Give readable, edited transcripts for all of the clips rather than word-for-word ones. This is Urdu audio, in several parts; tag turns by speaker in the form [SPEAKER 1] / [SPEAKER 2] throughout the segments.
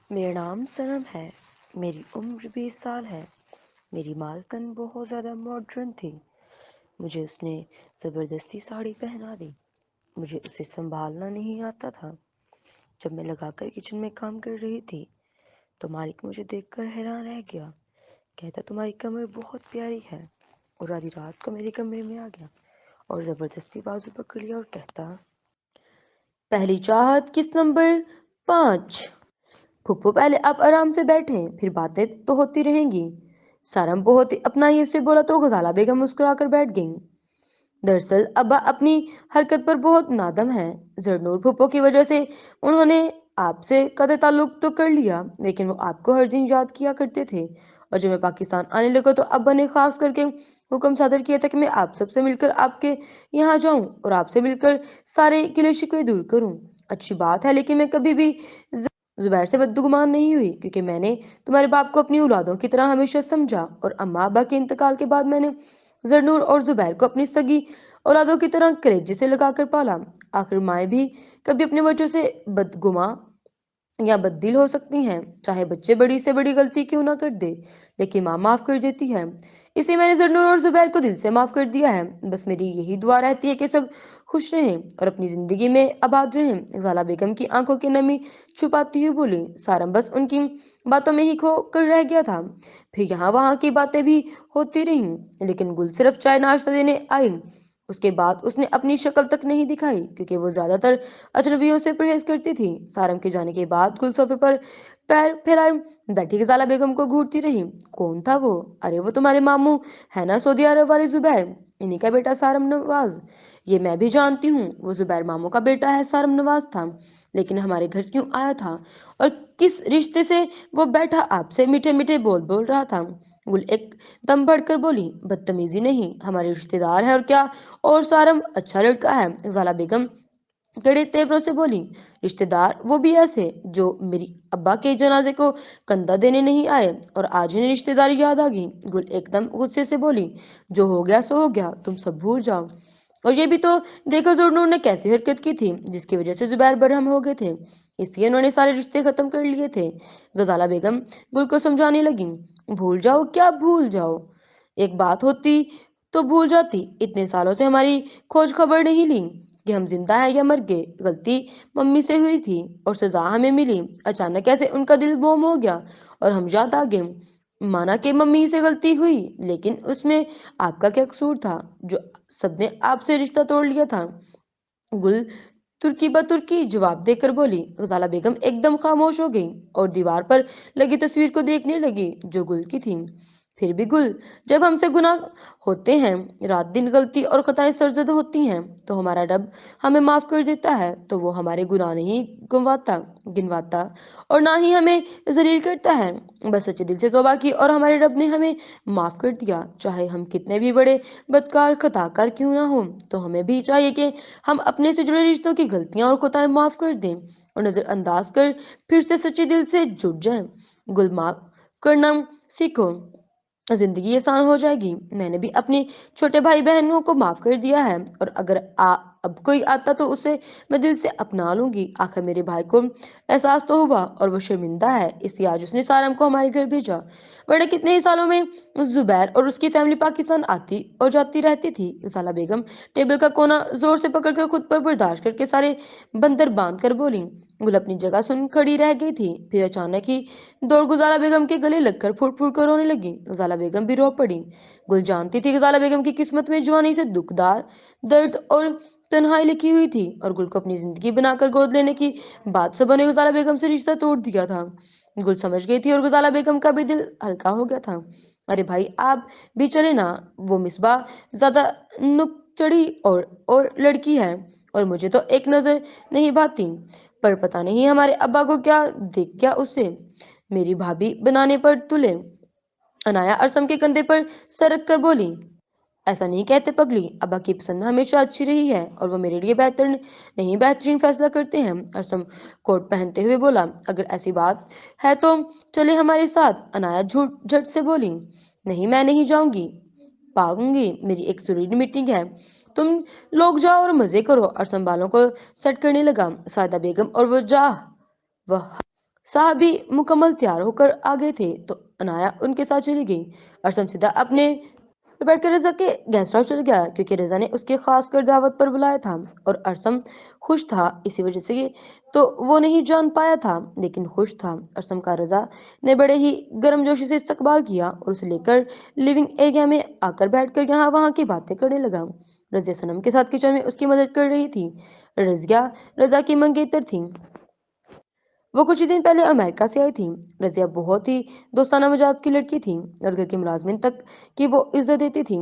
[SPEAKER 1] میرا نام سنم ہے، میری عمر 20 سال ہے۔ میری مالکن بہت زیادہ ماڈرن تھی۔ مجھے اس نے زبردستی ساڑی پہنا دی۔ مجھے اسے سنبھالنا نہیں آتا تھا۔ جب میں لگا کر کچن میں کام کر رہی تھی تو مالک مجھے دیکھ کر حیران رہ گیا۔ کہتا تمہاری کمر بہت پیاری ہے، اور آدھی رات کو میرے کمرے میں آ گیا اور زبردستی بازو پکڑ لیا اور کہتا
[SPEAKER 2] پہلی چاہت کس نمبر 5؟ پھپھو پہلے آپ آرام سے بیٹھیں، پھر باتیں تو ہوتی رہیں گی۔ سارم بہت اپنائیت سے بولا تو غزالہ بیگم مسکرا کر بیٹھ گئیں۔ دراصل ابا اپنی حرکت پر بہت نادم ہیں۔ زرنور پھپھو کی وجہ سے انہوں نے آپ سے قطع تعلق تو کر لیا، لیکن وہ آپ کو ہر دن یاد کیا کرتے تھے، اور جب میں پاکستان آنے لگا تو ابا نے خاص کر کے حکم صادر کیا تھا کہ میں آپ سب سے مل کر آپ کے یہاں جاؤں اور آپ سے مل کر سارے گلے شکوے دور کروں۔ اچھی بات ہے، لیکن میں کبھی بھی زبیر سے بدگمان نہیں ہوئی، کیونکہ میں نے تمہارے باپ کو اپنی اولادوں کی طرح ہمیشہ سمجھا، اور اماں ابا کے انتقال کے بعد میں نے زرنور اور زبیر کو اپنی سگی اولادوں کی طرح کلیجے سے لگا کر پالا۔ آخر مائیں بھی کبھی اپنے بچوں سے بدگماں یا بددل ہو سکتی ہیں، چاہے بچے بڑی سے بڑی غلطی کیوں نہ کر دے، لیکن ماں معاف کر دیتی ہے۔ اسے میں نے زرنور اور زبیر کو دل سے معاف کر دیا ہے۔ بس میری یہی دعا رہتی ہے کہ سب خوش رہیں اور اپنی زندگی میں آباد رہیں۔ غزالہ بیگم کی آنکھوں کی نمی چھپاتی ہوئی بولی۔ سارم بس ان کی باتوں میں ہی کھو کر رہ گیا تھا۔ پھر یہاں وہاں کی باتیں بھی ہوتی رہیں، لیکن گل صرف چائے ناشتہ دینے آئی۔ اس کے بعد اس نے اپنی شکل تک نہیں دکھائی، کیونکہ وہ زیادہ تر اجنبیوں سے پرہیز کرتی تھی۔ سارم کے جانے کے بعد گل صوفے پر پیر پھیلائے بیٹھی غزالہ بیگم کو گھورتی رہی۔ کون تھا وہ؟ ارے وہ تمہارے ماموں ہے نا، سعودی عرب والے زبیر، انہی کا بیٹا سارم نواز۔ یہ میں بھی جانتی ہوں، وہ زبیر ماموں کا بیٹا ہے، سارم نواز تھا، لیکن ہمارے گھر کیوں آیا تھا اور کس رشتے سے وہ بیٹھا آپ سے میٹھے میٹھے بول رہا تھا؟ گل ایک دم بڑھ کر بولی۔ بدتمیزی نہیں، ہمارے رشتے دار ہیں اور کیا، اور سارم اچھا لڑکا ہے۔ غزالہ بیگم کڑے تیوروں سے بولی۔ رشتے دار وہ بھی ایسے جو میری ابا کے جنازے کو کندھا دینے نہیں آئے، اور آج انہیں رشتے داری یاد آ گئی۔ گل ایک دم غصے سے بولی۔ جو ہو گیا سو ہو گیا، تم سب بھول جاؤ۔ اور یہ بھی تو دیکھو زرنور نے کیسی حرکت کی تھی، جس کی وجہ سے زبیر برہم ہو گئے تھے، اس لیے انہوں نے سارے رشتے ختم کر لیے تھے۔ غزالہ بیگم گل کو سمجھانے لگی۔ بھول جاؤ کیا بھول جاؤ؟ ایک بات ہوتی تو بھول جاتی، اتنے سالوں سے ہماری کھوج خبر نہیں لی کہ ہم زندہ ہیں یا مر گئے۔ غلطی ممی سے ہوئی تھی اور سزا ہمیں ملی۔ اچانک کیسے ان کا دل موم ہو گیا اور ہم یاد آ گئے۔ مانا کہ ممی سے غلطی ہوئی، لیکن اس میں آپ کا کیا قصور تھا جو سب نے آپ سے رشتہ توڑ لیا تھا؟ گل ترکی بترکی جواب دے کر بولی۔ غزالہ بیگم ایک دم خاموش ہو گئی اور دیوار پر لگی تصویر کو دیکھنے لگی جو گل کی تھی۔ پھر بھی گل، جب ہم سے گناہ ہوتے ہیں، رات دن غلطی اور خطائیں سرزد ہوتی ہیں، تو ہمارا رب ہمیں معاف کر دیتا ہے، تو وہ ہمارے گناہ نہیں گنواتا اور نہ ہی ہمیں ذلیل کرتا ہے۔ بس سچے دل سے توبہ کی اور ہمارے رب نے ہمیں معاف کر دیا، چاہے ہم کتنے بھی بڑے بدکار خطا کار کیوں نہ ہوں۔ تو ہمیں بھی چاہیے کہ ہم اپنے سے جڑے رشتوں کی غلطیاں اور خطائیں معاف کر دیں اور نظر انداز کر پھر سے سچے دل سے جڑ جائیں۔ گل معاف کرنا سیکھو، زندگی آسان ہو جائے گی۔ میں نے بھی اپنے چھوٹے بھائی بہنوں کو معاف کر دیا ہے، اور اگر اب کوئی آتا تو اسے میں دل سے اپنا لوں گی۔ آخر میرے بھائی کو احساس تو ہوا اور وہ شرمندہ ہے، اس لیے آج اس نے سارم کو ہمارے گھر بھیجا، ورنہ کتنے ہی سالوں میں زبیر اور اس کی فیملی پاکستان آتی اور جاتی رہتی تھی۔ غزالہ بیگم ٹیبل کا کونا زور سے پکڑ کر خود پر برداشت کر کے سارے بندر باندھ کر بولی۔ گل اپنی جگہ سن کھڑی رہ گئی تھی، پھر اچانک ہی دوڑ غزالہ بیگم کے گلے لگ کر پھوٹ پھوٹ کر رونے لگی۔ غزالہ بیگم بھی رو پڑی۔ گل جانتی تھی غزالہ بیگم کی قسمت میں جوانی سے دکھ درد اور تنہائی لکھی ہوئی تھی، اور گل کو اپنی زندگی بنا کر گود لینے کی بات سبوں نے غزالہ بیگم سے رشتہ توڑ دیا تھا۔ گل سمجھ گئی تھی اور غزالہ بیگم کا بھی دل ہلکا ہو گیا تھا۔ ارے بھائی آپ بھی چلے نا، وہ مصباح زیادہ نک چڑھی اور لڑکی ہے، اور مجھے تو ایک نظر نہیں بھاتی، پر پتہ نہیں ہمارے ابا کو کیا دیکھ گیا اسے میری بھابھی بنانے پر تلے۔ انایا ارسم کے کندھے پر سر رکھ کر بولی۔ ایسا نہیں کہتے پگلی، ابا کی پسند ہمیشہ اچھی رہی ہے اور وہ میرے لیے بہترین فیصلہ کرتے ہیں۔ ارسم کوٹ پہنتے ہوئے بولا۔ اگر ایسی بات ہے تو چلے ہمارے ساتھ۔ انایا جھٹ سے بولی۔ نہیں، میں نہیں جاؤں گی، میری ایک ضروری میٹنگ ہے، تم لوگ جاؤ اور مزے کرو۔ ارسم بالوں کو سیٹ کرنے لگا۔ سعادہ بیگم اور وہ صاحب بھی مکمل تیار ہو کر آ گئے تھے تو انایا ان کے ساتھ چلی گئی۔ ارسم سیدھا اپنے پھر بیٹھ کر رضا کے گیسٹ ہاؤس چل گیا کیونکہ رضا نے اس کے خاص کر دعوت پر بلایا تھا اور ارسم خوش تھا اسی وجہ سے تو وہ نہیں جان پایا تھا لیکن خوش تھا۔ ارسم کا رضا نے بڑے ہی گرم جوشی سے استقبال کیا اور اسے لے کر لیونگ ایریا میں آ کر بیٹھ کر یہاں وہاں کی باتیں کرنے لگا۔ رضیہ سنم کے ساتھ کچن میں اس کی مدد کر رہی تھی۔ رضیہ رضا کی منگیتر تھی۔ وہ کچھ دن پہلے امریکہ سے آئی تھی۔ رضیہ بہت ہی دوستانہ مزاج کی لڑکی تھی اور گھر کے ملازمین تک کی وہ عزت دیتی تھی۔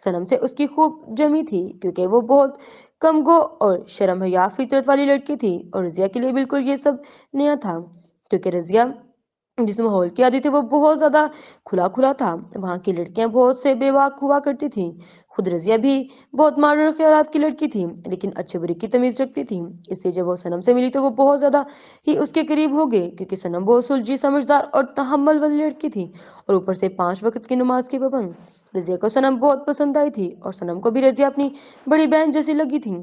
[SPEAKER 2] سنم سے اس کی خوب جمی تھی کیونکہ وہ بہت کم گو اور شرم حیا فطرت والی لڑکی تھی اور رضیہ کے لیے بالکل یہ سب نیا تھا کیونکہ رضیہ جس ماحول کی عادی تھی وہ بہت زیادہ کھلا تھا۔ وہاں کی لڑکیاں بہت سے بے واق ہوا کرتی تھیں۔ خود رضیہ بھی بہت ماڈرن خیالات کی لڑکی تھی لیکن اچھے بری کی تمیز رکھتی تھی۔ اس لیے جب وہ سنم سے ملی تو وہ بہت زیادہ ہی اس کے قریب ہو گئے کیونکہ سنم بہت سلجھی سمجھدار اور تحمل والی لڑکی تھی اور اوپر سے 5 وقت کی نماز کی پابند۔ رضیہ کو سنم بہت پسند آئی تھی اور سنم کو بھی رضیہ اپنی بڑی بہن جیسی لگی تھی۔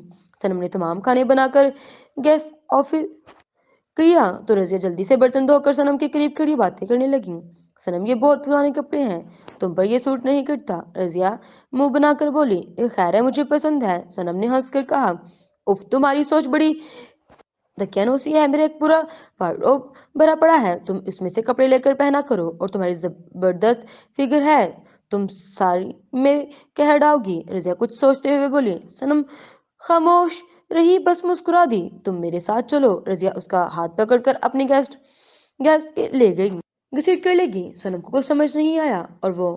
[SPEAKER 2] سنم نے تمام کھانے بنا کر گیس آفس کیا تو رضیہ جلدی سے برتن دھو کر سنم کے قریب کھڑی باتیں کرنے لگی۔ سنم یہ بہت پرانے کپڑے ہیں، تم پر یہ سوٹ نہیں کرتا۔ رضیہ منہ بنا کر بولی، خیر ہے مجھے پسند ہے۔ سنم نے ہنس کر کہا، اف تمہاری سوچ بڑی دقیانوسی ہے، میرا ایک پورا وارڈروب بھرا پڑا ہے، تم اس میں سے کپڑے لے کر پہنا کرو اور تمہاری زبردست فگر ہے، تم ساری میں کہہ ڈاؤ گی۔ رضیہ کچھ سوچتے ہوئے بولی۔ سنم خاموش رہی بس مسکرا دی۔ تم میرے ساتھ چلو۔ رضیہ اس کا ہاتھ پکڑ کر اپنے گیسٹ کے لے گئی گھسیٹ کر لے گی۔ سنم کو کچھ سمجھ نہیں آیا اور وہ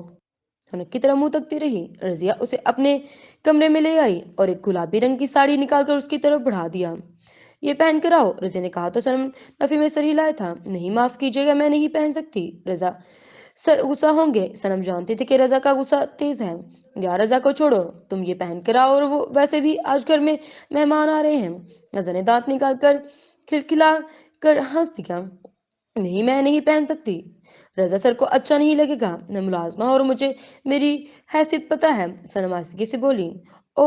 [SPEAKER 2] خنک کی طرح منہ تکتی رہی۔ رضیہ اسے اپنے کمرے میں لے آئی اور ایک گلابی رنگ کی ساڑی نکال کر اس کی طرف بڑھا دیا۔ یہ پہن کر آؤ، رضیہ نے کہا تو سنم نفی میں سر ہلایا تھا۔ نہیں معاف کیجیے گا، میں نہیں پہن سکتی۔ رضا سر غصہ ہوں گے۔ سنم جانتی تھی کہ رضا کا غصہ تیز ہے۔ یا رضا کو چھوڑو، تم یہ پہن کر آؤ اور وہ ویسے بھی آج گھر میں مہمان آ رہے ہیں۔ رضا نے دانت نکال کر کھلکھلا کر ہنس دیا۔ نہیں میں نہیں پہن سکتی۔ رضا سر کو اچھا نہیں لگے گا، میں ملازمہ ہوں اور مجھے میری حیثیت پتہ ہے۔ سنم آہستگی سے بولی۔ او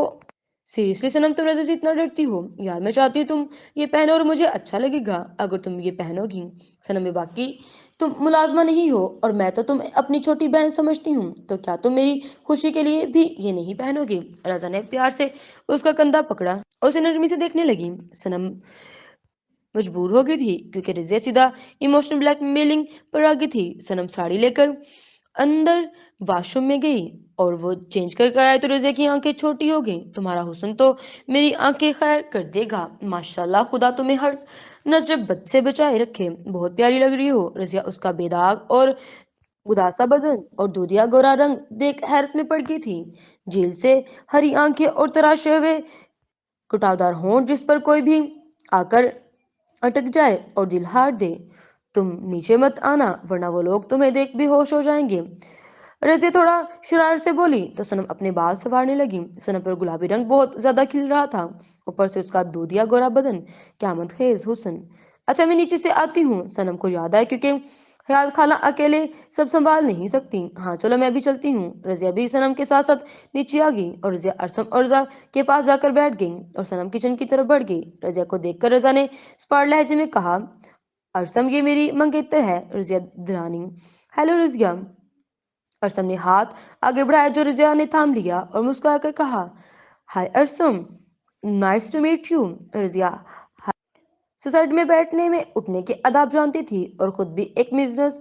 [SPEAKER 2] سیریسلی سنم، تم رضا سے اتنا ڈرتی ہو؟ یار میں چاہتی ہوں تم یہ پہنو اور مجھے اچھا لگے گا اگر تم یہ پہنو گی۔ سنم میں باقی تم ملازمہ نہیں ہو اور میں تو تمہیں اپنی چھوٹی بہن سمجھتی ہوں، تو کیا تم میری خوشی کے لیے بھی یہ نہیں پہنو گی؟ رضا نے پیار سے اس کا کندھا پکڑا اور اسے نرمی سے دیکھنے لگی۔ سنم مجبور ہو گئی تھی کیونکہ رضیہ سیدھا ایموشنل بلیک میلنگ پر آ گئی تھی۔ سنم ساڑی لے کر اندر واش روم میں گئی اور وہ چینج کر آئے تو رضیہ کی آنکھیں چھوٹی ہو گئیں۔ تمہارا حسن تو میری آنکھیں خیر کر دے گا، ماشاءاللہ، خدا تمہیں ہر نظر بد سے بچائے رکھے، بہت پیاری لگ رہی ہو۔ رضیہ اس کا بے داغ اور اداسا بدن اور دودھیا گورا رنگ دیکھ حیرت میں پڑ گئی تھی۔ جیل سے ہری آنکھیں اور تراشے ہوئے کٹادار ہونٹ جس پر کوئی بھی آ کر اٹک جائے اور دل ہار دے۔ تم نیچے مت آنا ورنہ وہ لوگ تمہیں دیکھ بے ہوش ہو جائیں گے۔ رضیہ تھوڑا شرارت سے بولی تو سنم اپنے بال سنوارنے لگی۔ سنم پر گلابی رنگ بہت زیادہ کھل رہا تھا، اوپر سے اس کا دودھیا گورا بدن، قیامت خیز حسن۔ اچھا میں نیچے سے آتی ہوں۔ سنم کو یاد آیا کیونکہ خیال خالہ اکیلے سب سنبھال نہیں سکتی۔ ہاں چلو میں بھی چلتی ہوں۔ رضیہ بھی سنم کے ساتھ ساتھ نیچے آ گئی اور رضیہ ارسم اور رضا کے پاس جا کر بیٹھ گئی اور سنم کچن کی طرف بڑھ گئی۔ رضیہ کو دیکھ کر رضا نے اسپاٹ لہجے میں کہا، ارسم یہ میری منگیتر ہے رضیہ درانی۔ ہیلو رضیہ۔ ارسم نے ہاتھ آگے بڑھایا جو رضیہ نے تھام لیا اور مسکرا کر کہا، hi Arsam, nice to meet you. Razia society میں بیٹھنے میں اٹھنے کے آداب جانتی تھی اور خود بھی ایک بزنس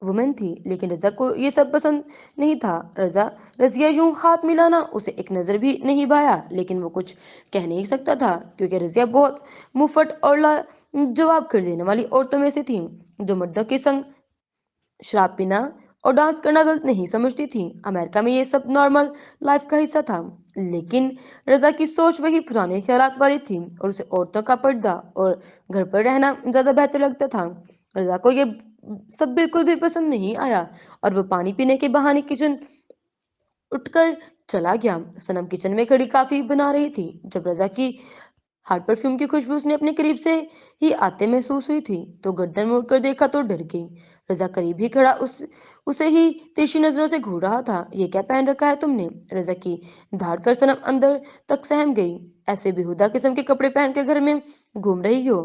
[SPEAKER 2] وومن تھی لیکن رضا کو یہ سب پسند نہیں تھا۔ رضیہ یوں ہاتھ ملانا اسے ایک نظر بھی نہیں بھایا لیکن وہ کچھ کہہ نہیں سکتا تھا کیونکہ رضیہ بہت منہ پھٹ اور جواب کر دینے والی عورتوں میں سے تھی جو مردوں کے سنگ شراب پینا اور ڈانس کرنا غلط نہیں سمجھتی تھی۔ امریکہ میں یہ سب نارمل لائف کا حصہ تھا لیکن رضا کی سوچ وہی پرانے خیالات والی تھی اور اسے عورتوں کا پردہ اور گھر پر رہنا زیادہ بہتر لگتا تھا۔ رضا کو یہ سب بالکل بھی پسند نہیں آیا اور وہ پانی پینے کے بہانے کچن اٹھ کر چلا گیا۔ سنم کچن میں کھڑی کافی بنا رہی تھی جب رضا کی ہارٹ پرفیوم کی خوشبو اس نے اپنے قریب سے ہی آتے محسوس ہوئی تھی تو گردن موڑ کر دیکھا تو ڈر گئی۔ رضا قریب ہی کھڑا اسے ہی تیشی نظروں سے گھور رہا تھا۔ یہ کیا پہن رکھا ہے تم نے؟ رضا کی دھاڑ کر سنم اندر تک سہم گئی۔ ایسے بےہودہ قسم کے کپڑے پہن کے گھر میں گھوم رہی ہو؟